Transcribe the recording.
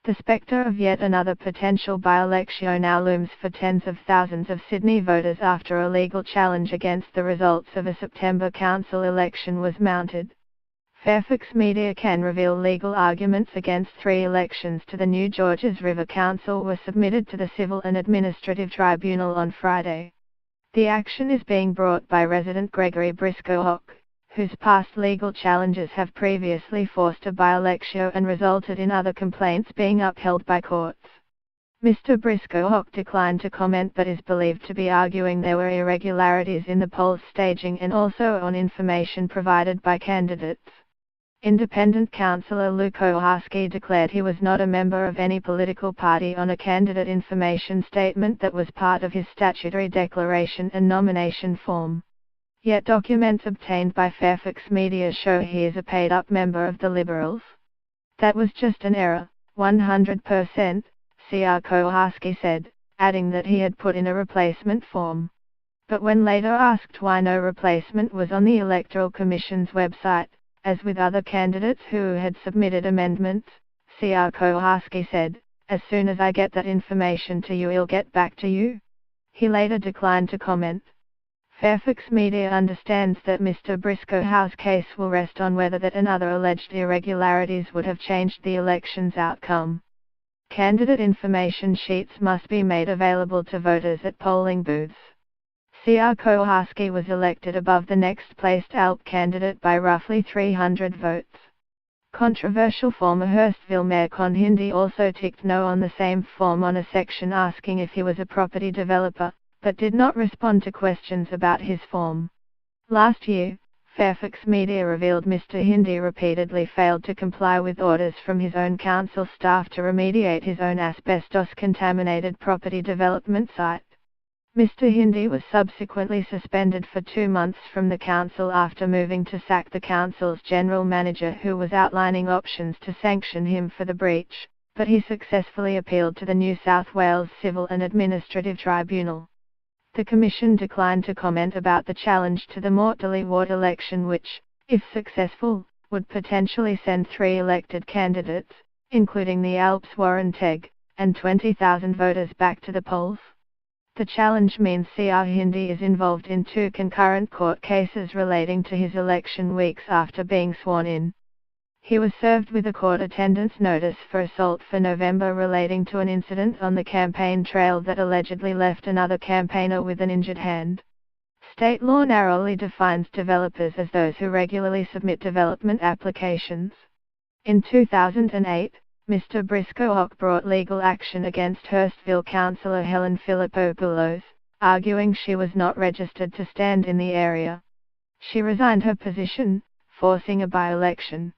The spectre of yet another potential by-election now looms for tens of thousands of Sydney voters after a legal challenge against the results of a September council election was mounted. Fairfax media can reveal legal arguments against 3 elections to the new Georges River Council were submitted to the Civil and Administrative Tribunal on Friday. The action is being brought by resident Gregory Briscoe-Hock, whose past legal challenges have previously forced a by-election and resulted in other complaints being upheld by courts. Mr. Briscoe-Hock declined to comment but is believed to be arguing there were irregularities in the polls staging and also on information provided by candidates. Independent councillor Lou Koharski declared he was not a member of any political party on a candidate information statement that was part of his statutory declaration and nomination form. Yet documents obtained by Fairfax media show he is a paid-up member of the Liberals. That was just an error, 100%, Cr Koharski said, adding that he had put in a replacement form. But when later asked why no replacement was on the Electoral Commission's website, as with other candidates who had submitted amendments, Cr Koharski said, "As soon as I get that information to you, I'll get back to you." He later declined to comment. Fairfax media understands that Mr. Briscoe-Howe's case will rest on whether that and other alleged irregularities would have changed the election's outcome. Candidate information sheets must be made available to voters at polling booths. Cr Koharski was elected above the next placed ALP candidate by roughly 300 votes. Controversial former Hurstville Mayor Con Hindi also ticked no on the same form on a section asking if he was a property developer, but did not respond to questions about his form. Last year, Fairfax media revealed Mr. Hindi repeatedly failed to comply with orders from his own council staff to remediate his own asbestos-contaminated property development site. Mr. Hindi was subsequently suspended for 2 months from the council after moving to sack the council's general manager who was outlining options to sanction him for the breach, but he successfully appealed to the New South Wales Civil and Administrative Tribunal. The Commission declined to comment about the challenge to the Mortley ward election which, if successful, would potentially send 3 elected candidates, including the ALP's Warren Tegg, and 20,000 voters back to the polls. The challenge means Cr Hindi is involved in 2 concurrent court cases relating to his election weeks after being sworn in. He was served with a court attendance notice for assault for November relating to an incident on the campaign trail that allegedly left another campaigner with an injured hand. State law narrowly defines developers as those who regularly submit development applications. In 2008, Mr. Briscoe-Hock brought legal action against Hurstville councillor Helen Filippopoulos, arguing she was not registered to stand in the area. She resigned her position, forcing a by-election.